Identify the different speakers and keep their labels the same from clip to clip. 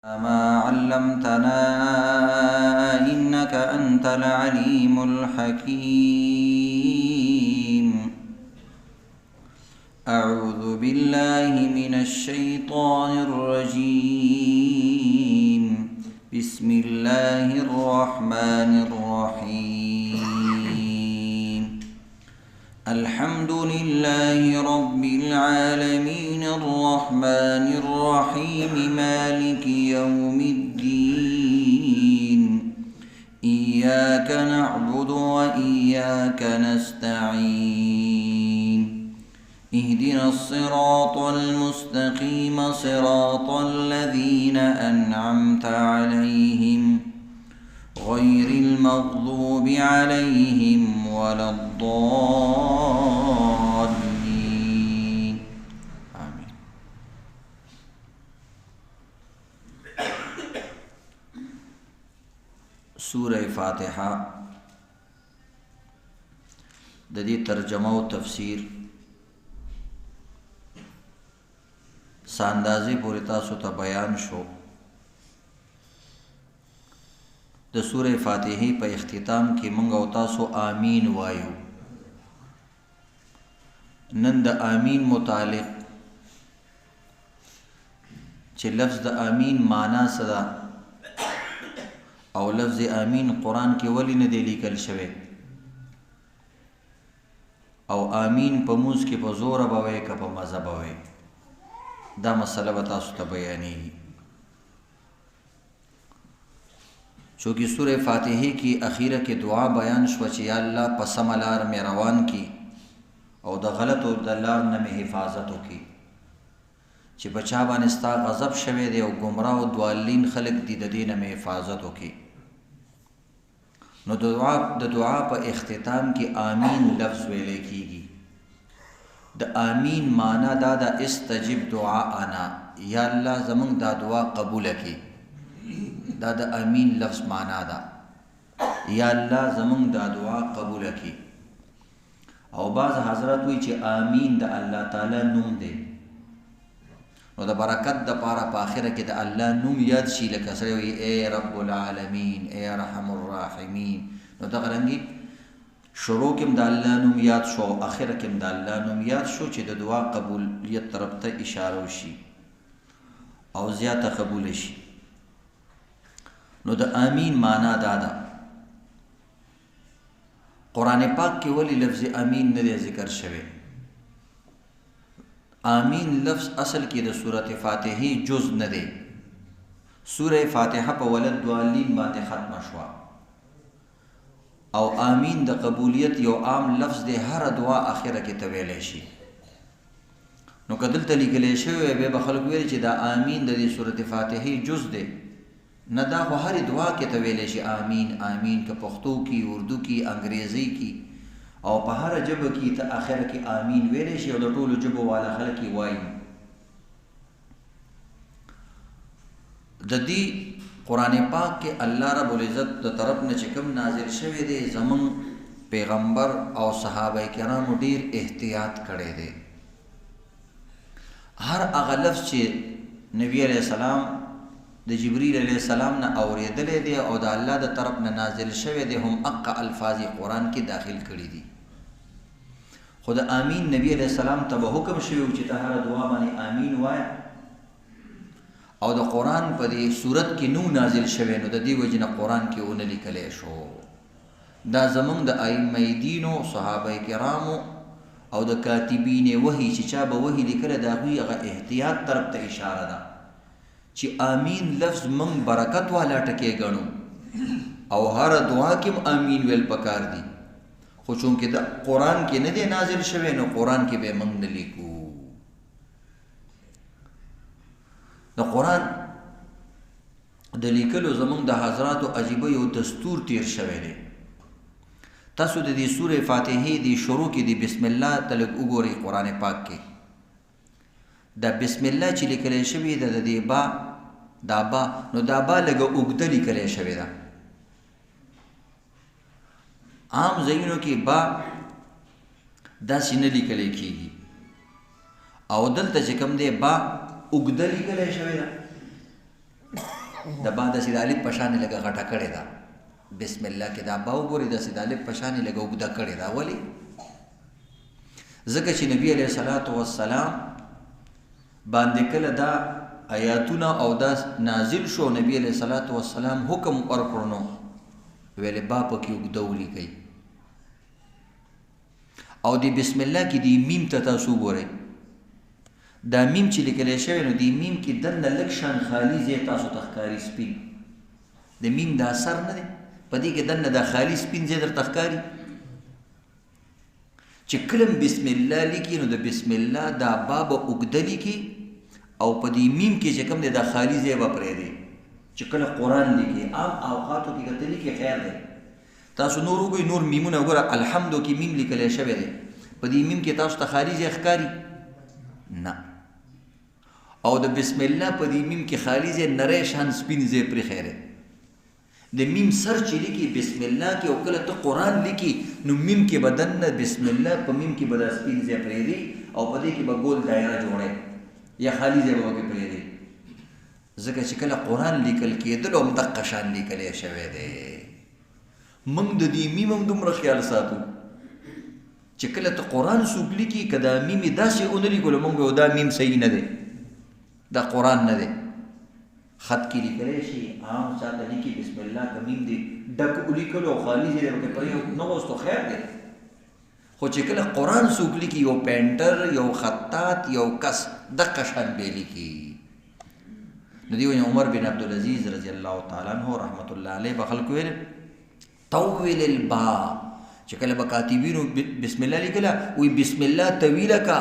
Speaker 1: ما علمتنا إنك أنت العليم الحكيم. أعوذ بالله من الشيطان الرجيم. بسم الله الرحمن الرحيم. الحمد لله رب العالمين الرحمن الرحيم مالك يوم الدين. إياك نعبد وإياك نستعين. اهدنا الصراط المستقيم صراط الذين أنعمت عليهم غير المغضوب عليهم ولا الضالين. آمين. سورة فاتحة د دې ترجمه او تفسیر ساندازي پورې تاسو ته بیان شو. د سورة فاتحه په اختتام کې مونږ او تاسو آمین وایو. نن د آمین متعلق چې لفظ د آمین معنا څه ده او لفظ آمین قرآن کې ولې نه دی لیکل شوی او آمین په موږ کې په زور به وایي که په مزه به وایي، دا مسله به تاسو ته بیانېږي. چونکہ سورہ فاتحه کی اخیره کې دعا بیان شو چې یا الله په سم لار مې روان کی او د غلط او د لار نه مې حفاظت وکي، چې بچا باندې ستا غضب شوی دی او گمراه او دوالین خلق دي د دې نه مې حفاظت وکي. نو د دعا په اختتام کې آمین لفظ ویل کیږي. د آمین معنا دا د استجب دعاءنا، یا الله زمونږ دا دعا قبول کړي. دا د آمین لفظ معنا ده، یا الله زمونږ دا دعا قبول کړي. او بعض حضرات وایي چې آمین د الله تعالی نوم دی، نو د برکت د پاره په آخره کې د الله نوم یاد شي، لکه سره وي اے رب العالمین، اے ارحم الراحمین. نو دغه رنګي شروع کې د الله نوم یاد شو، آخره کې د الله نوم یاد شو، چې د دعا قبولیت طرف ته اشاره وشي او زیاته قبول شي. نو د آمین معنا دا ده. قرآن پاک کې ولی لفظ آمین نه دی ذکر شوی. آمین لفظ اصل کې د سورۃ فاتحه جز نه دی. سورہ فاتحه په ولد دوالین باندې ختم شوه او آمین د قبولیت یو عام لفظ دی، هر دعا اخره کې تویل شي. نو کدل تلیکل شوی به خلک ویل چې دا آمین د دې سورۃ فاتحه جز دی، نه دا خو هر دعا کې تویل شي آمین آمین، که پښتو کې، اردو کې، انګریزي کې او په هر ژبه کې ته اخر کې آمین ویل شي او د ټولو ژبو والا خلک یې وایي. د دې قرآن پاک کې الله رب العزت د طرف نه چې کوم نازل شوی دی، زمون پیغمبر او صحابه کرامو ډیر احتیاط کړی دی. هر هغه لفظ چې نبی علیہ السلام د جبرئیل علیہ السلام نه اوریدلې دي او د الله د طرف نه نازل شوی دی، هم اقا الفاظ قرآن کې داخل کړي دي. خود آمین نبی علیہ السلام ته به حکم شوی چې ته هر دعا باندې آمین وایه، او د قرآن په دې صورت کې نو نازل شوی، نو د دې وجې نه قرآن کې ونه لیکلی شو. دا زمونږ د ائمه دینو، صحابه کرامو او د کاتبین وحی چې چا به وحی لیکله، د هغوی هغه احتیاط طرف ته اشاره ده چې آمین لفظ من برکت والا ټکی ګڼو او هر دعا کې آمین ویل پکار دي. خو چونکې د قرآن کې نه دی نازل شوی، نو قرآن کې به موږ نه لیکو. د قرآن د لیکلو زمونږ د حضراتو عجیبه یو دستور تیر شوی دی. تاسو د دې سورې فاتحې د شروع کې د بسم الله تلک وګورئ. قرآن پاک کې دا بسم الله چې لیکلی شوی ده، د دې با دا با، نو دا با لږه اوږده لیکلی شوی ده. عام ځایونو کې با داسې نه لیکلی کېږي او دلته چې کوم دی با اوږده لیکلی شوې ده د با داسې د الف په شانې لږه غټه کړې ده بسم الله کې دا با وګورئ داسې د الف په شانې لږه اوږده کړې ده ولې ځکه چې نبي علیه الصلاة والسلام باندې کله دا آیاتونه او دا نازل شو نبی علیه الصلاة والسلام حکم ورکړو نو ویلې با پکې اوږده ولیکئ او د بسم الله کې دی میم ته تاسو ګورئ دا میم چې لیکلی شوی نو دی میم کې دننه لږ شان خالي ځای تاسو ته ښکاري سپین د میم دا اثر نه دی په دې کې دننه دا خالي سپین ځای درته ښکاري چې کله بسم الله لیکي نو د بسم الله دا با به اوږده لیکي او په دې میم کې چې کوم دی دا خالي ځای به پرېږدي چې کله قرآن لیکي عام اوقاتو کې که ته لیکي خیر دی تاسو نور وګورئ نور میمونه وګوره الحمدو کې میم لیکلی شوی دی په دې میم کې تاسو ته خالي ځای ښکاري نه او د بسم الله په دې میم کې خالي ځای نری شان سپین ځای پرېښی دی د میم سر چې لیکي بسم الله کې او کله ته قرآن لیکي نو میم کې به دننه بسم الله په میم کې به دا سپین ځای پرېږدي او په دې کې به ګول دایره جوړی یا خالي ځای به پکې پرېږدي ځکه چې کله قرآن لیکل کېدلو هم دقه شان لیکلی شوی دی موږ د دې میم هم دومره خیال ساتو چې کله ته قرآن څوک لیکي که دا میم یې داسې ونه لیکلو موږ وایو دا میم صحیح نه دی دا قرآن نه دی خط کې لیکلی شي عام چاته لیکي بسم الله که میم دی ډک ولیکلو او خالي ځای دی پکې پرې نه وستو خیر دی خو چې کله قرآن څوک لیکي یو پینټر یو خطاط یو کس دقه شان به لیکي نو دی وایي عمر بن عبدالعزیز رضی الله تعالی عنه رحمت الله علیه به خلکو ویل طول البا چې کله به کاتبینو بسم الله لیکله وی بسم الله طویله کا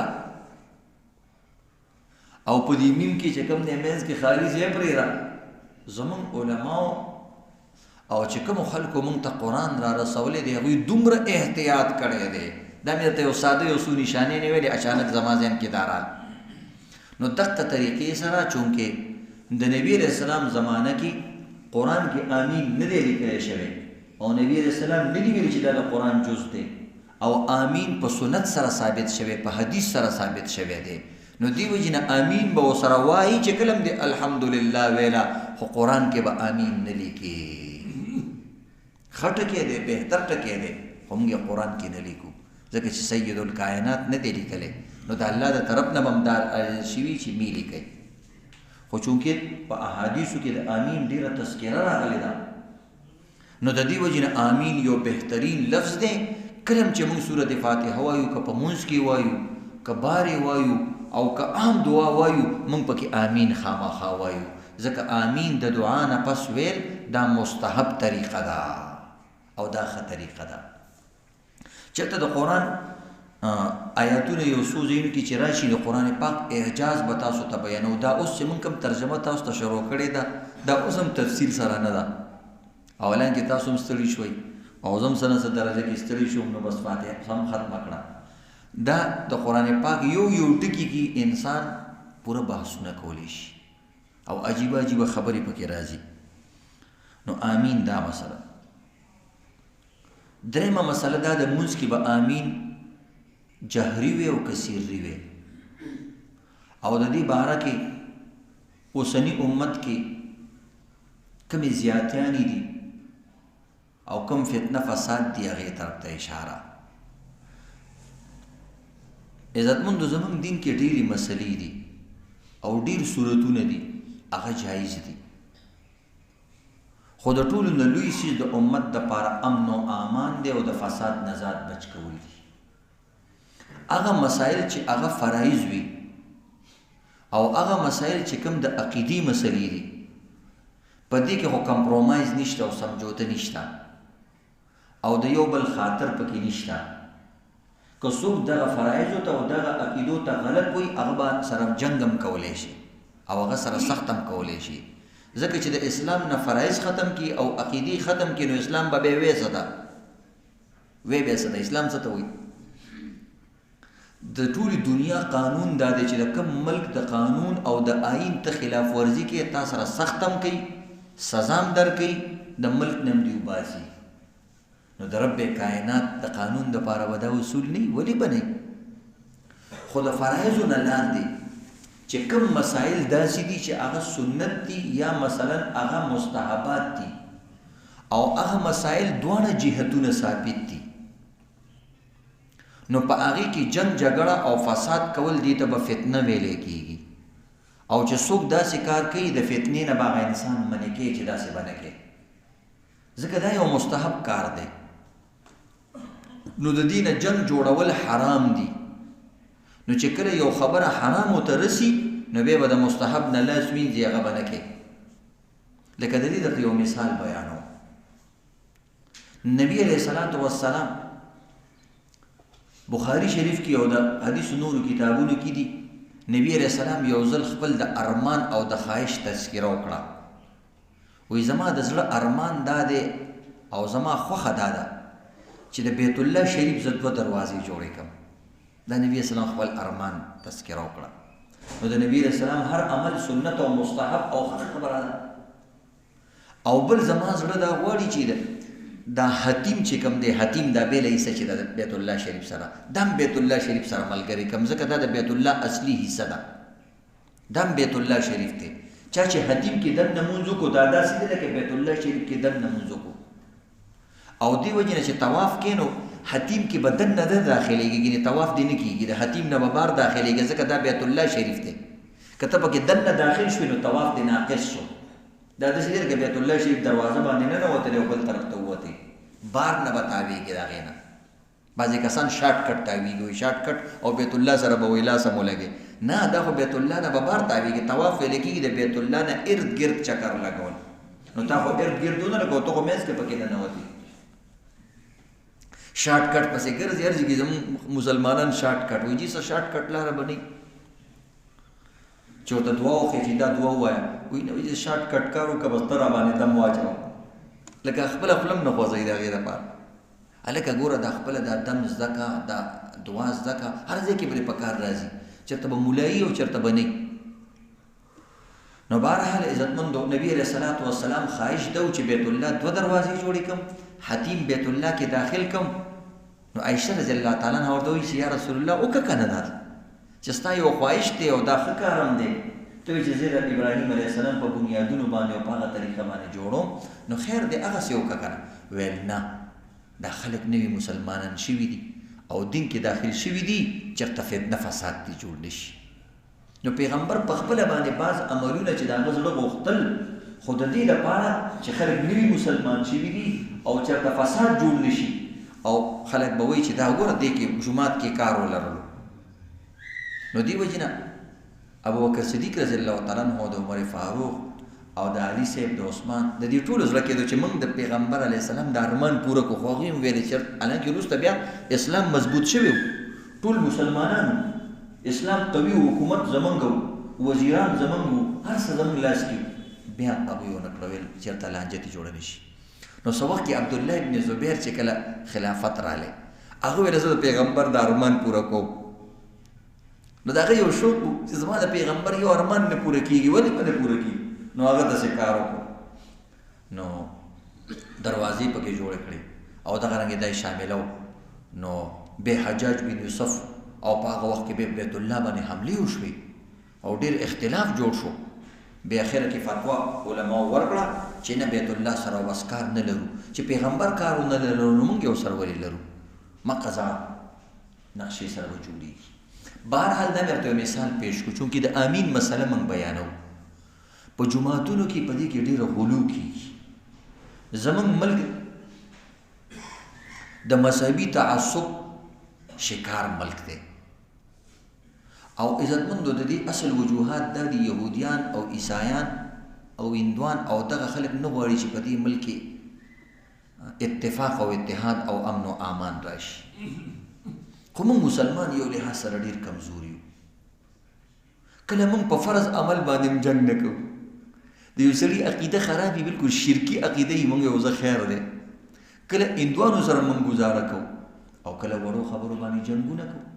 Speaker 1: او په دې میم کې چې کوم دی منځ کې خالي ځای پرېږده زموږ علماو او چې کومو خلکو موږ ته قرآن را رسولی دی هغوی دومره احتیاط کړی دی دا مې درته یو ساده یو څو نشانې نه ویلې اچانک زما ذهن کې دا رال نو دقه طریقې سره چونکې د نبی علیه السلام زمانه کې قرآن کې آمین نه دی لیکلی شوی او نبی علیہ السلام نه دی ویلي چې دا د قرآن جز دی او آمین په سنت سره ثابت شوی په حدیث سره ثابت شوی دی نو دی وجې نه آمین به ورسره وایي چې کله هم د الحمدلله ویله خو قرآن کې به آمین نه لیکي ښه ټکی دی بهتر ټکی دی خو موږ یې قرآن کې نه لیکو ځکه چې سید الکائنات نه دی لیکلی نو د الله د طرف نه به هم دا شوي چې می لیکئ خو چونکې په احادیثو کې د آمین ډېره تذکره راغلې ده نو د دې وجې نه آمین یو بهترین لفظ دی کله هم چې موږ سورت فاتحه وایو که په مونځ کې وایو که بارې وایو او که عام دعا وایو موږ پکې آمین خامخا وایو ځکه آمین د دعا نه پس ویل دا مستحب طریقه ده او دا ښه طریقه ده چېرته د قرآن آیاتونه یو څو ځایونو کې چې راشي د قرآن پاک اعجاز به تاسو ته بیانو دا اوس چې موږ کوم ترجمه تاسو ته شروع کړې ده دا اوس هم تفصیل سره نه ده اولا کې تاسو هم ستړي شوئ او زه هم څه نه څه درجه کې ستړي شوم نو بس فاتحه هم ختمه کړه دا د قرآن پاک یو یو ټکي کې انسان پوره بحثونه کولی شي او عجیبه عجیبه خبرې پکې راځي نو آمین دا مسله درېمه مسله دا د مونځ کې به آمین جهري وي او که سري وي او د دې باره کې اوسني امت کې کمې زیاتیانې دي او کم فتنه فساد دی هغې طرف ته اشاره عزتمندو زموږ دین کې ډېرې مسلې دي او ډېر صورتونه دي هغه جایز دي خو د ټولو نه لوی څیز د امت دپاره امن و امان دی او د فساد نه ځان بچ کول دي هغه مسایل چې هغه فرایض وي او هغه مسایل چې کوم د عقیدې مسلې دي په دې کې خو کمپرومایز نشته او سمجوته نشته او د یو بل خاطر پکې نشته که څوک دغه فرایضو ته او دغه عقیدو ته غلط وي هغه به سره جنګ هم کولی شي او هغه سره سخت هم کولی شي ځکه چې د اسلام نه فرایض ختم کی او عقیدې ختم کی نو اسلام به بیا ویسه ده ویسه ده اسلام څه ته وایي د ټولې دنیا قانون دا دی چې د کوم ملک د قانون او د آئین ته خلاف ورزي کې تا سره سخت هم کوي سزا هم درکوي د ملک نه هم دې وباسي نو د رب کائنات د قانون دپاره به دا اصول نه وي ولې به نه خو د فرایضو نه لاندې چې کوم مسائل داسې دي چې هغه سنت دي یا مثلا هغه مستحبات دي او هغه مسائل دواړه جهتونه ثابت دي، نو په هغې کې جنگ جګړه او فساد کول دي ته به فتنه ویلې کېږي، او چې څوک داسې کار کوي د فتنې نه به هغه انسان منې کوي چې داسې به نه کوي، ځکه دا یو مستحب کار دی. نو د دې نه جنگ جوړول حرام دي، نو چې کله یو خبره حرامو ته رسي نو بیا به د مستحب نه لاس وینځي، هغه به نه کوي. لکه د دې درته یو مثال بیانوم. نبی علیه الصلاة والسلام بخاری شریف کې او د حدیث نورو کتابونو کې دي، نبی علیه السلام یو ځل خپل د ارمان او د خواهش تذکره وکړه. وایي زما د زړه ارمان دا دی او زما خوښه دا ده چې د بیت الله شریف زه 2 دروازې جوړې کړم. دا نبی اسلام خپل ارمان تذکره وکړه. نو د نبی اسلام هر عمل سنت او مستحب او خبره ده. او بل زما زړه دا غواړي چې دا حتیم چې کوم دی، حتیم دا بیل حصہ چې د بیت الله شریف سره، دم بیت الله شریف سره ملګری کوم، ځکه دا د بیت الله اصلي حصہ ده، دم بیت الله شریف دی. چا چې حتیم کې دن نمونځ وکړو دا داسې دی لکه بیت الله شریف کې دن نمونځ وکړو. او دی وجې نه چې طواف کې نو حتیم کې به دن نه داخلېږي، یعنې طواف دی نه کېږي، د حتیم نه به بار داخلېږي، ځکه دا بیت الله شریف دی. که ته پکې دن نه داخل شوې نو طواف دی ناقص شو. دا داسې دی لکه بیت الله شریف دروازه باندې نه ننوتلې او بل طرف ته ووتې، بار نه به تاویږي د هغې نه. بعضې کسان شارټ کټ تاویږي، وایي شارټ کټ او بیت الله سره به وایي لاسه مو لګې. نه، دا خو بیت الله نه به بار تاویږي. طواف ویلې کېږي د بیت الله نه ارد ګرد چکر لګول. نو تا خو ارد ګرد ونه لګو، ته خو منځ کې پکې ننوتې. شارټ کټ پسې ګرځي، هر ځای کې زموږ مسلمانان شارټ کټ وایي. جي څه شارټ کټ لاره به نه وي چې ورته دعا وښیي چې دا دعا ووایه، وایي نه، وایي شارټ کټ کار وکړه بس ته راباندې دم واچوه، لکه خپله خوله هم نه خوځوي د هغې دپاره. هلکه ګوره دا خپله دا دم زده کړه، دا دعا زده کړه، هر ځای کې به دې په کار راځي، چېرته به مولایي او چېرته به نه. نو بهرحال عزتمندو نبی علیه الصلاة والسلام خواهش ده چې بیت الله 2 دروازې جوړې کړم، حتیم بیت الله کې داخل کړم. نو عایشه رضی الله تعالی عنها ورته وایي چې یا رسول الله وکړه که نه دا چې ستا یو خواهش دی او دا ښه کار هم دی. ته وایي چې زه د ابراهیم علیه السلام په بنیادونو باندې او په هغه طریقه باندې جوړوم، نو خیر دی هغسې وکړه که نه. ویل نه، دا خلک نوي مسلمانان شوي دي او دین کې داخل شوي دي، چېرته فتنه فساد دي جوړ نه شي. نو پیغمبر په خپله باندې بعض عملونه چې د هغه زړه غوښتل، خو د دې لپاره چې خلک نوي مسلمان شوي دي او چېرته فساد جوړ نه شي، او خلک به وایي چې دا ګوره دې کې جومات کې کار ولرلو. نو دې وجې نه ابوبکر صدیق رضی الله تعالی عنه د عمر فاروق او د علي صاحب د عثمان د دې ټولو زړه کېدو چې موږ د پیغمبر علیه السلام د ارمان پوره کړو. خو هغوی هم ویلې چې حالانکې وروسته بیا اسلام مضبوط شوی و، ټول مسلمانانو، اسلام قوي و، حکومت زمونږ و، وزیران زمونږ و، هر څه زمونږ لاس کې و، بیا هغوی ونه کړه، ویل چېرته لانجه دې جوړه نه شي. نو څه وخت کې عبدالله ابن زبیر چې کله خلافت رالی، هغه ویل زه د پیغمبر د ارمان پوره کوم. نو د هغه یو شوق و چې زما د پیغمبر یو ارمان نه پوره کېږي، ولې به نه پوره کېږي؟ نو هغه داسې کار وکړو. نو دروازې پکې جوړې کړې او دغه رنګې دا یې شامله و. نو بې حجاج بن یوسف او په هغه وخت کې به بیت الله باندې حملې وشوې او ډېر اختلاف جوړ شو. بې اخره کې فتوا علماو ورکړه چې نه بیت الله سره بس کار نه لرو، چې پیغمبر کار ونه لرو نو موږ یو سره ولې لرو، مقضا نقشې سره به جوړېږي. بهرحال دا مې ورته یو مثال پیش کړو، چونکې د امین مسله موږ بیانو. په جوماتونو کې په دې کې ډېره غلو کېږي. زموږ ملک د مذهبي تعصب شکار ملک دی، او عزتمندو د دې اصل وجوهات دا دي یهودیان او عیسایان او هندوان او دغه خلک نه غواړي چې په دې ملک کې اتفاق او اتحاد او امن او امان راشي. خو موږ مسلمان یو لحاظ سره ډېر کمزور یو. کله موږ په فرض عمل باندې جنګ نه کوو، د یو سړي عقیده خراب وي، بلکل شرکي عقیده یې موږ یو ځه خیر دی. کله هندوانو سره موږ ګزاره کوو او کله وړو خبرو باندې جنګونه کوو.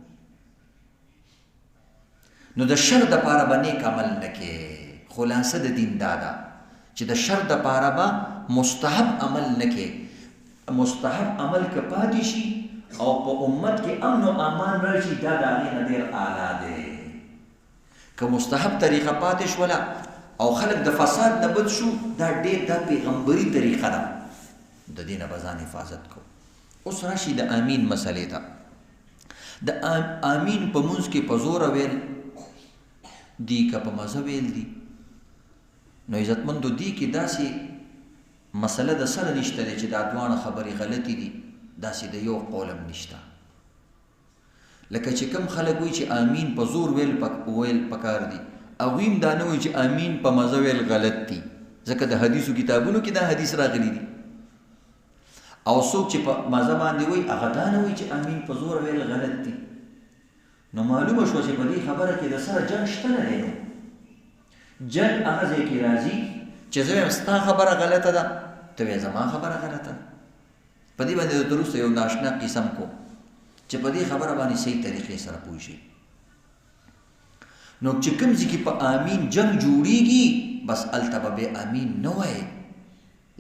Speaker 1: نو د شر دپاره به نیک عمل نه کې. خلاصه د دین دا ده چې د شر دپاره به مستحب عمل نه کې. مستحب عمل که پاتې شي او په امت کې امن و امان راشي، دا د هغې نه ډېر اعلی دی. که مستحب طریقه پاتې شوله او خلک د فساد نه بچ شو، دا ډېر دا پیغمبري طریقه ده، د دې نه به ځان حفاظت کو. اوس راشي د امین مسلې ته. د امین په مونځ کې په زوره ویل دي که په مزه ویل دي؟ نو عزتمندو دي کې داسې مسله د سره نشته دی چې دا دواړه خبرې غلطې دي، داسې د یو قول هم نشته. لکه چې کوم خلک وایي چې امین په زور ویل پکار دي، هغوی هم دا نه وایي چې امین په مزه ویل غلط دي، ځکه د حدیثو کتابونو کې دا حدیث راغلی دي. او څوک چې په مزه باندې وایي هغه دا نه وایي چې امین په زور ویل غلط دي. نو معلومه شوه چې په دې خبره کې د سره جنګ شته نه دی. جنګ هغه ځای کې راځي چې زه وایم ستا خبره غلطه ده، ته وایې زما خبره غلطه ده. په دې باندې درته وروسته یو ناشنا قسم کو چې په دې خبره باندې صحیح طریقې سره پوه شي. نو چې کوم ځای کې په امین جنګ جوړیږي، بس هلته به بیا امین نه وایې،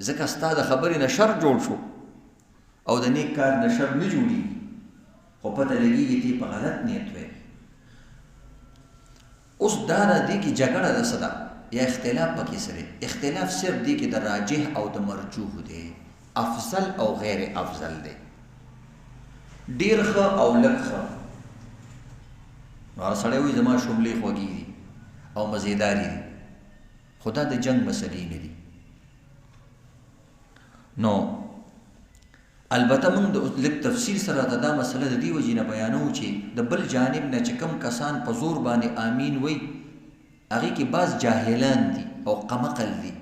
Speaker 1: ځکه ستا د خبرې نه شر جوړ شو او د نیک کار نه شر نه جوړیږي، خو پته لګېږي ته په غلط نیت وایې. اوس دا د دې کې جګړه ده څه ده یا اختلاف پکې څه دی؟ اختلاف صرف دې کې د راجح او د مرجوح دی، افضل او غیر افضل دی، ډېر ښه او لږ ښه. نو هر سړی وایي زما شوملې خوږې دي او مزېدارې دي، خو دا د جنګ مسلې نه دي. نو البته موږ د لږ تفصیل سره دا مسله د دې وجې نه بیانوو چې د بل جانب نه چې کوم کسان په زور باندې امین وایي، هغې کې بعض جاهلان دي او قمقل دي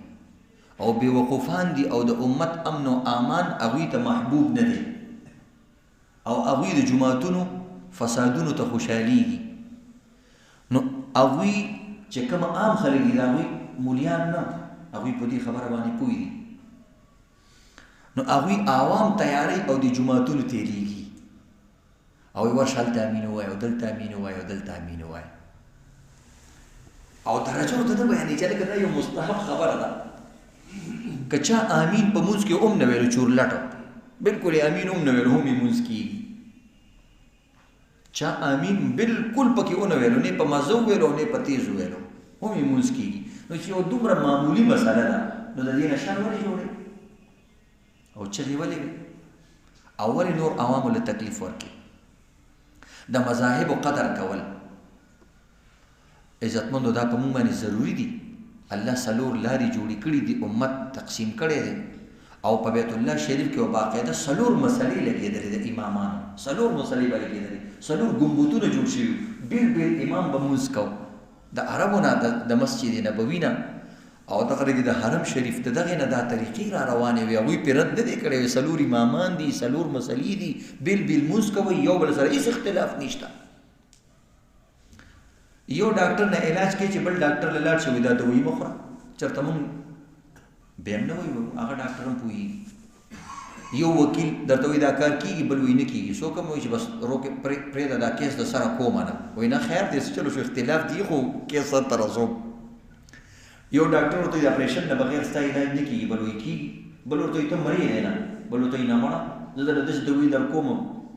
Speaker 1: او بېوقوفان دي او د امت امن و امان هغوی ته محبوب نه دی او هغوی د جوماتونو فسادونو ته خوشحالیږي. نو هغوی چې کوم عام خلک دي د هغوی مولیان نه، هغوی په دې خبره باندې پوه دي. نو هغوی عوام تیاری او د جوماتونو تیریږي او ورشه هلته امین ووایه او دلته امین ووایه او دلته امین ووایه او درجه ورته نه بیانوي چې لکه دا یو مستحب خبره ده. که چا امین په مونځ کې هم نه ویلو چورلټه، بلکل یې امین هم نه ویلو هم یې مونځ کېږي. چا امین بلکل پکې ونه ویلو، نه په مزه وویلو نه په تیز وویلو، هم یې مونځ کېږي. نو چې یو دومره معمولي مسله ده، نو د دې نه شر ولې جوړوي او چغې ولې وي او ولې نور عوامو له تکلیف ورکړي؟ د مذاهبو قدر کول عزتمندو دا په موږ باندې ضروري دي. الله څلور لارې جوړې کړي دي، امت تقسیم کړی دی او په بیت الله شریف کې باقاعده څلور مسلې لګېدلې د امامانو، څلور مسلې به لګېدلې، څلور ګمبدونه جوړ شوي، بېل بېل امام به مونځ کو، د عربو نه د مسجد نبوي نه او دغه رنګې د حرم شریف د دغې نه دا طریقې را روانې وي، هغوی پرې رد نه دی کړی، څلور امامان دي، څلور مسلې دي، بېل بېل مونځ کوئ، یو بل سره هېڅ اختلاف نشته. یو ډاکټر نه علاج کوي چې بل ډاکټر له لاړ شي وایي دا دوایي مه خوره، چېرته مونږ بیا هم نه وایو، هغه ډاکټر هم پوهېږي. یو وکیل درته وایي دا کار کېږي، بل وایي نه کېږي، څوک هم وایي چې بس پرېږده دا کیس د سره کومه نه، وایي نه خیر دی چلو شو اختلاف دی خو کیس سر ته رسوم. یو ډاکټر ورته وایي د اپریشن نه بغیر ستا علاج نه کېږي، بل وایي کېږي، بل ورته وایي ته مرې دی نه، بل ورته وایي نه مړه زه درله داسې دوايي در کوم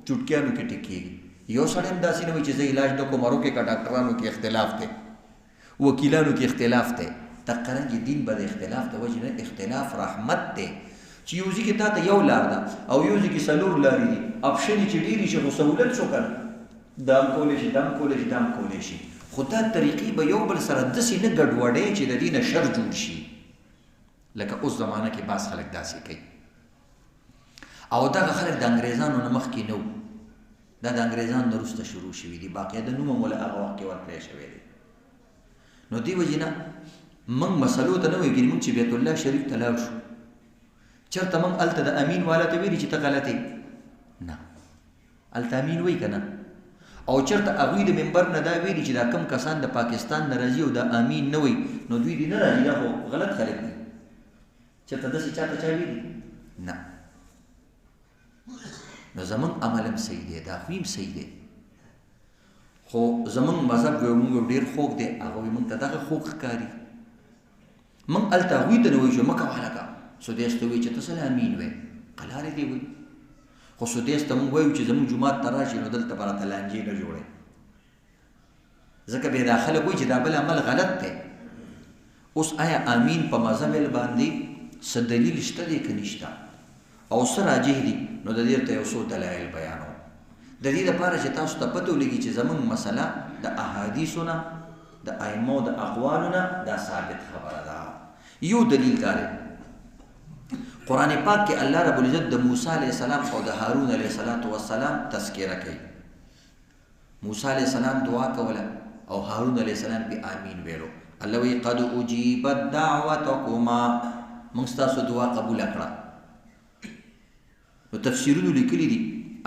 Speaker 1: چوټکیانو کې ټیکېږي. یو سړی هم داسې نه وایي چې زه علاج نه کوم، هغو کې که ډاکټرانو کې اختلاف دی، وکیلانو کې اختلاف دی. دقرنګې دین به د اختلاف د وجې نه اختلاف رحمت دی چې یو ځای کې تا ته یو لار ده او یو ځای کې څلور لارې دي، اپشن یې چې ډېرې شي خو سهولت شو که نه، دا هم کولی شي، دا هم کولی شي، دا هم کولی شي، خو دا طریقې به یو بل سره داسې نه ګډوډوي چې د دې نه شر جوړ شي. لکه اوس زمانه کې بعض خلک داسې کوي او دغه خلک د انګریزانو نه مخکې نه وو، دا د انګریزانو نه وروسته شروع شوي دي، باقاعده نوم هم له هغه وخت کې ورکړی شوی دی. نو دې وجې نه موږ مسلو ته نه وایو، ګینې موږ چې بیت الله شریف ته لاړ شو، چېرته موږ هلته د امین والا ته ویلي چې ته غلط یې؟ نه، هلته امین وایي که نه؟ او چېرته هغوی د ممبر نه دا ویلي چې دا کم کسان د پاکستان نه راځي او دا امین نه وایي نو دوی دې نه راځي، دا خو غلط خلک دي؟ چېرته داسې چاته چا ویلي؟ نه. نو زمونږ عمل هم صحیح دی، دا هغوی هم صحیح دی، خو زمونږ مذهب وایو موږ ډېر خوږ دی، هغه وایي موږ ته دغه خوږ ښکاري. موږ هلته هغوی ته نه وایو چې مه کوه هلکه، سودیس ته وایي چې ته څه امین وایې، قلارې دې وایي، خو سودیس ته موږ وایو چې زموږ جومات ته راشي نو دلته به راته لانجې نه جوړوي. ځکه بیا دا خلک وایي چې دا بل عمل غلط دی. اوس آیا آمین په مذهب باندې څه دلیل شته دی که نشته او څه راجح دي؟ نو د دې ته یو څو دلایل بیانوم. د دې لپاره چې تاسو ته پته ولګي چې زموږ مسله د احادیثو نه د ائمو د اقوالو نه دا ثابت خبره ده. یو دلیل دا دی قرآن پاک کې الله رب العزت د موسی علیه السلام او د هارون علیه السلام تذکره کوي. موسی علیه السلام دعا کوله او هارون علیه السلام په آمین ویلو. الله وی قد اجیبت دعوتکما، موږ ستاسو دعا قبول کړه. نو تفسیرونو لیکلي دي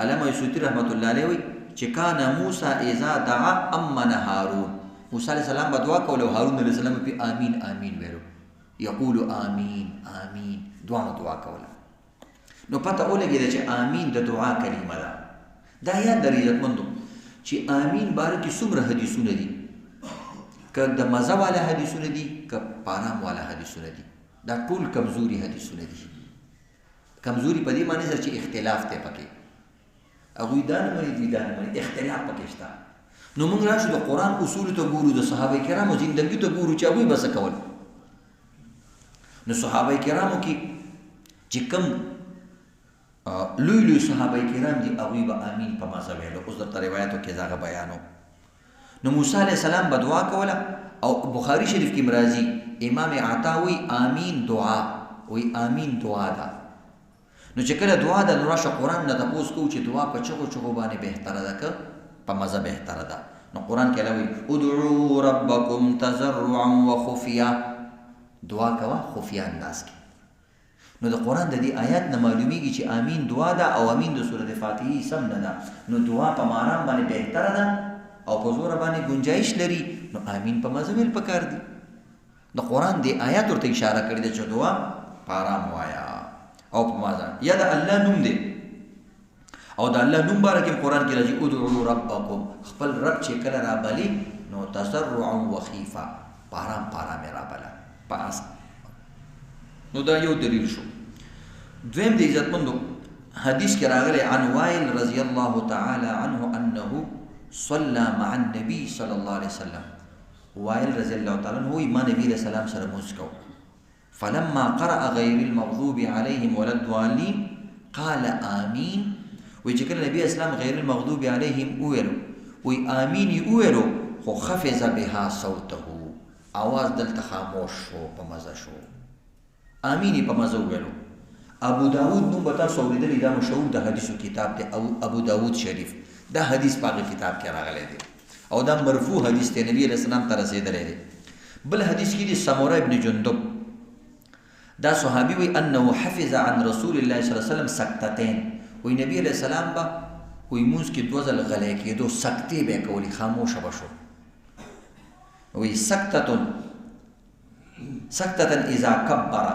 Speaker 1: علامه یوسفی رحمت الله علیه وی چې کان موسی اذا دعا امن هارون، موسی علیه السلام به دعا کوله او هارون علیه السلام په آمین آمین ویلو. یقول آمین آمین، دوانو دعا کوله. نو پته ولګېده چې آمین د دعا کلمه ده. دا یاد لرئ عزتمندو چې آمین باره کې څومره حدیثونه دي، که د مزه والا حدیثونه دي که پارام والا حدیثونه دي، دا ټول کمزوري حدیثونه دي. کمزوري په دې معنی سره چې اختلاف دی پکې، هغوی دا نه مني دوی دا نه مني، اختلاف پکې شته. نو موږ راشو د قرآن اصولو ته ګورو، د صحابه کرامو زندګي ته ګورو چې هغوی به څه کول. نو صحابه کرامو کې چې کوم لوی لوی صحابه کرام دي هغوی به آمین په مزه ویلو. اوس درته روایاتو کې زه هغه بیانوم. نو موسی علیه السلام به دعا کوله او بخاري شریف کې راځي امام عطا وی آمین دعا، وی آمین دعا ده. نو چې کله دعا ده نو راشه قرآن نه تپوس کوو چې دعا په چغو چغو باندې بهتره ده که په مزه بهتره ده. نو قرآن کې الله وی ادعوا ربکم تضرعا وخفیا، دعا کوه خفیه انداز کې. نو د قرآن د دې آیات نه معلومیږي چې آمین دعا ده او آمین د سورة فاتحې سم نه ده. نو دعا په مارام باندې بهتره ده او په زور باندې گنجائش لري. نو آمین په مزه ویل پکار دي. د قرآن د آیات ورته اشاره کړې ده چې دعا په آرام وایا او په مزه. یا د الله نوم دی او د الله نوم باره کې قرآن کې راځي ادعوا ربکم، خپل رب چې کله رابلي نو تضرعا وخیفا، په آرام په آرام یې رابله پاس. نو دا یو دلیل شو. دویم د عزتمندو حدیث کې راغلی عن وائل رضی الله تعالی عنه انه صلى مع النبي صلی الله علیه وسلم. وائل رضی الله تعالی عنه ما نبی علیہ السلام سره مونځ کو. فلما قرأ غیر المغضوب علیهم ولا الضالین قال آمین. وی چې کله نبی اسلام غیر المغضوب علیهم وویلو، وی آمین یې وویلو خو خفض بها صوته، آواز دلته خاموش شو، په مزه شو. آمین یې په مزه وویلو. ابو داود نوم به تاسو اورېدلی، دا مشهور د حدیثو کتاب دی ابو داود شریف. دا حدیث په هغه کتاب کې راغلی دی او دا مرفوع حدیث دی، نبی علیہ السلام ته رسېدلی دی. بل حدیث کې دی سموره ابن جندب، دا صحابي وی انه حفظ عن رسول الله صلی الله علیه وسلم سکتتین. وی نبی علیہ السلام به وی مونځ کې دوه ځله غلی کېدو، سکتې به یې کولې، خاموشه به شو. وی سکتتن اذا کبر،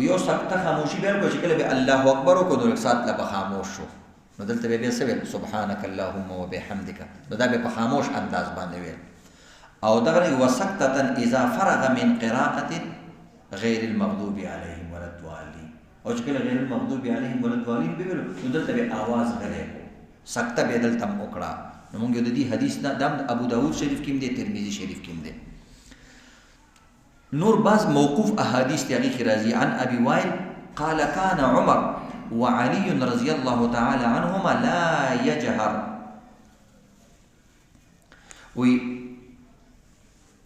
Speaker 1: یو سکته خاموشي به وکړو چې کله به الله اکبر وکړو نو سات لا به خاموش شو. نو دلته به بیا څه ویل سبحانك اللهم وبحمدك، نو دا به په خاموش انداز باندې ویل. او دغه وسکتتن اذا فرغ من قراءة غیر المغضوب علیهم ولا الضالین، او چې کله غیر المغضوب علیهم ولا الضالین به ویلو نو دلته به आवाज غلی کو، سکته به دلته وکړه. نو موږ د دې حدیث نه د ابو داود شریف کې دی، ترمذی شریف کې دی. نور بعض موقوف احادیث تیغی کی راضی عن ابی وائل قال كان عمر وعلي رضی الله تعالی عنهما لا يجهر. وی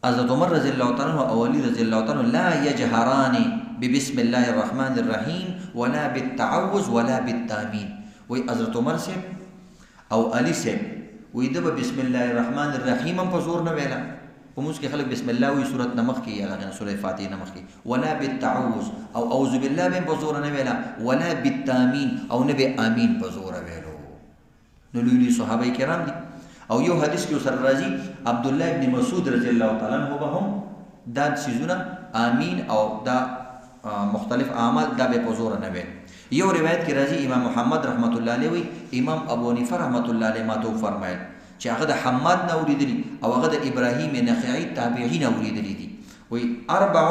Speaker 1: حضرت عمر رضی اللہ تعالی عنہ او علی رضی اللہ تعالی عنہ لا يجهران ببسم الله الرحمن الرحیم ولا بالتعوذ ولا بالتامین. وی حضرت عمر سے او علی سے وی دب بسم الله الرحمن الرحیم هم په زور نه ویلا، په موږ کې خلک بسم الله وی سورۃ نمخ کې یا لغه سورۃ فاتحه نمخ کې، ولا بالتعوذ او اعوذ بالله به په زور نه ویلا، ولا بالتامین او نه به امین په زور ویلو. نو لوی صحابه کرام دي. او یو حدیث کې سره راځي عبد الله ابن مسعود رضی الله تعالی عنہ به هم دا سيزونه امین او دا مختلف اعمال دا به په زور نه ویل. یو روایت کې راځي امام محمد رحمت الله علیه وی امام ابو حنیفه رحمت الله علیه ماته فرمایل چې هغه د حماد نه اوریدلی او هغه د ابراهیم نخعی تابعین اوریدلی دي. وی اربع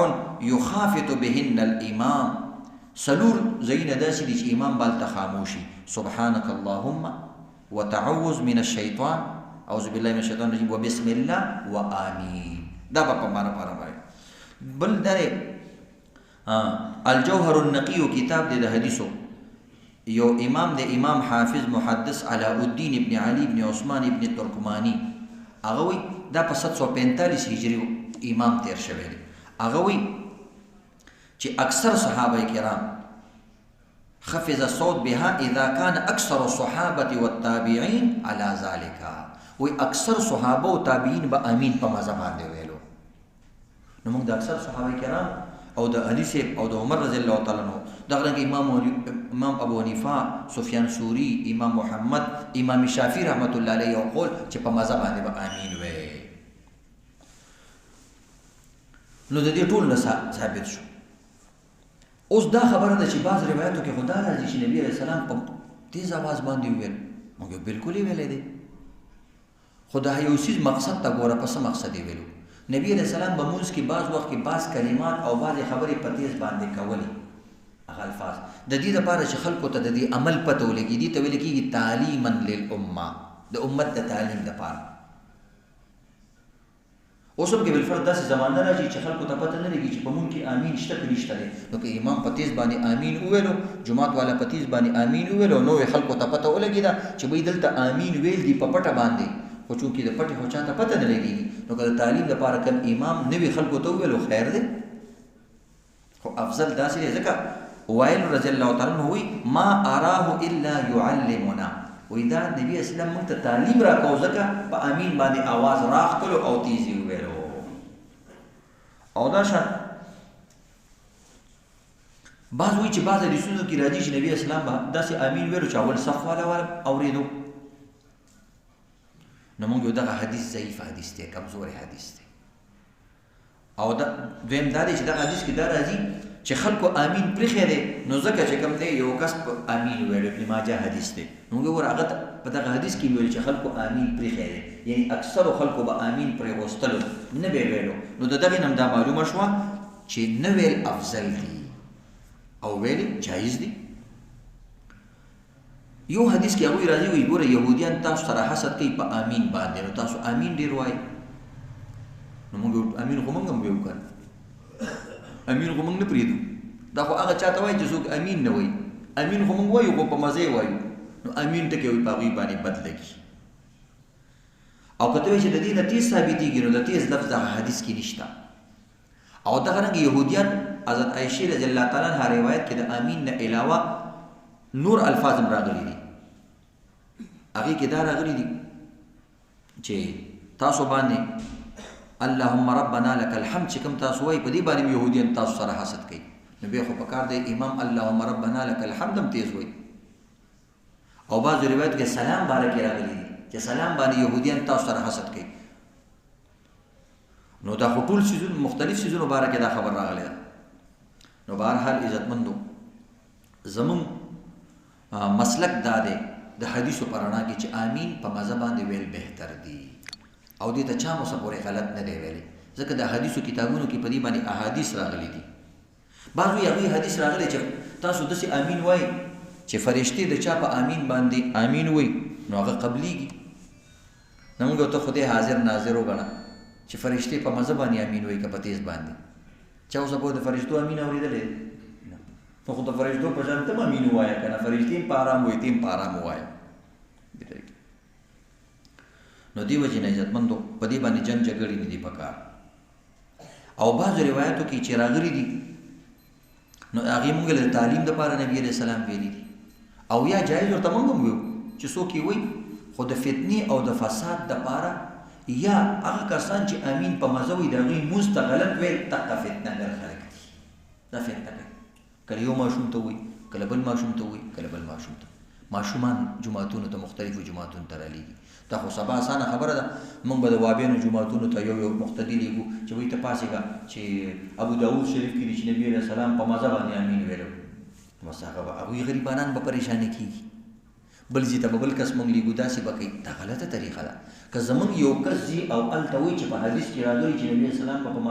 Speaker 1: یخافت بهن الامام، سلور زین داسې دي چې امام بل تخاموشي، سبحانك اللهم وتعوذ من الشیطان اعوذ بالله من الشیطان الرجیم وبسم الله وآمین دا په معنا پاره بل دا الجوهر النقی کتاب دی د حدیثو یو امام د امام حافظ محدث علاء الدین ابن علی ابن عثمان ابن ترکمانی هغه وی دا په 745 هجری امام تیر شوی دی هغه وی چې اکثر صحابه کرام خفض الصوت بها اذا كان اكثر الصحابه والتابعين على ذلك وی اکثر صحابه او تابعین به امین په مذهب باندې ویلو نو موږ د اکثر صحابه کرام او د علی سیب او د عمر رضی الله تعالی عنہ دغه امام ابو حنیفه سفیان ثوری امام محمد امام شافعی رحمت الله علیه او قول چې په مذهب باندې به امین وي نو د دې ټول نه ثابت شو اوس دا خبره ده چې بعض روایتو کې خدا راځي چې نبی رسول الله په تیز आवाज باندې ویل موږ بالکل ویلې دي خدا یو سیز مقصد ته ګوره پس مقصد ویلو نبی علیہ السلام بمونز کی بعض وقت کی بعض کلمات او بعض خبرې په تیز باندې کولی هغه الفاظ د دې لپاره چې خلکو ته د دې عمل پته ولګي دي ته ویل کېږي تعلیما للامه د امت د تعلیم لپاره اوس هم کې بالفرض داسې زمانه راځي چې خلکو ته پته نه لګي چې په مونږ کې امین شته که نشته دی نو که امام په تیز باندې امین وویلو جماعت والا په تیز باندې امین وویلو نو خلکو ته پته ولګېده چې وایي دلته امین ویل دي په پټه باندې خو چونکې د پټې خو چاته پته نه لګېږي نو که د تعلیم لپاره کم امام نوي خلکو ته وویلو خیر دی خو افضل داسې دی ځکه وایل رضی الله تعالی عنہ وایي ما اراه الا يعلمنا وایي دا نبي اسلام موږ ته تعلیم راکوو ځکه په امین باندې آواز راخکلو او تیز یې وویلو او دا شان بعض وایي چې بعض حدیثونو کې راځي چې نبي اسلام به داسې امین ویلو چې اول صف والا اورېدو نو موږ یو دغه حدیث ضعیف حدیث دی کمزوري حدیث دی او دا دویم دا دی چې دغه حدیث کې دا راځي چې خلکو امین پرېښی دی نو ځکه چې کوم دی یو کس په امین ویلو ابن ماجه حدیث دی نو موږ ور هغه په دغه حدیث کې ویل چې خلکو امین پرېښی دی یعنی اکثرو خلکو به امین پرېغوستلو نه به ویلو نو د دغې نه هم دا معلومه شوه چې نه ویل افضل دي او ویل جایز دي یو حدیث کې هغوی راځي وایي ګوره یهودیان تاسو سره حسد کوي په امین باندې نو تاسو امین ډېر وایي نو موږ امین خو موږ هم ویو که امین خو موږ نه پرېږدو دا خو هغه چاته وایي چې څوک امین نه وایي امین خو موږ وایو خو په مزه وایو نو امین ټکې وایي په هغوی باندې بد لګي او که ته وایي چې د دې نه تیز ثابتېږي نو د تیز لفظ دغه حدیث کې نشته او دغه رنګه یهودیان حضرت عایشې رضی الله تعالی عنها روایت کې د امین نه علاوه نور الفاظ هم راغلي دي هغې کې دا راغلي دي چې تاسو باندې اللهم ربنا لك الحمد چې کوم تاسو وایي په دې باندې یهودیان تاسو سره حسد کوي نو بیا خو پکار دی امام اللهم ربنا لك الحمد هم تیز وایي او بعض روایت کې سلام باره کې راغلي دي چې سلام باندې یهودیان تاسو سره حسد کوي نو دا خو ټول څیزونه مختلف څیزونو باره کې دا خبر راغلی ده نو بهرحال عزتمندو زمونږ مسلک دا دی د حدیثو په رڼا کې چې امین په مزه باندې ویل بهتر دی او دې ته چا موسه پورې غلط نه دی ویلی ځکه د حدیثو کتابونو کې په دې باندې احادیث راغلي دي بعض وایي هغوی حدیث راغلی چې تاسو داسې امین وایي چې فرشتې د چا په امین باندې امین وایي نو هغه قبلیږي نو موږ ته خدای حاضر ناظر وګڼه چې فرشتې په مزه باندې امین وایي که په تیز باندې چا اوسه پوه د فرشتو امین اورېدلی نو خو د فرشتو په شان ته هم امین ووایه که نه فرشتې هم په ارام وایي ته هم په ارام ووایه نو دې وجې نه عزتمندو په دې باندې جنګ جګړې نه دي پکار او بعضو روایتو کې چې راغلي دي نو هغې موږ له تعلیم دپاره نبي علیه السلام ویلي دي او یا جایز ورته موږ هم ویو چې څوک یې وایي خو د فتنې او د فساد دپاره یا هغه کسان چې امین په مزه وایي د هغوی مونځ ته غلط ویل دغه فتنهګر خلک دي دا فتنه کوي کله یو ماشوم ته وایي کله بل ماشوم ته وایي کله بل ماشوم ته ماشومان جماعتونو ته مختلفو جماعتونو ته رالیږي دا خو سبا اسانه خبره ده موږ به د وابیانو جماعتونو ته یو یو مقتدي لیږو چې وایي ته پاسېږه چې ابو داود شریف کې دي چې نبي علیه السلام په مزه باندې امین ویلو بس هغه به هغوی غریبانان به پریشانه کېږي بل ځای ته به بل کس موږ لیږو داسې به کوي دا غلطه طریقه ده که زموږ یو کس ځي او هلته وایي چې په حدیث کې راغلي چې نبي علیه السلام په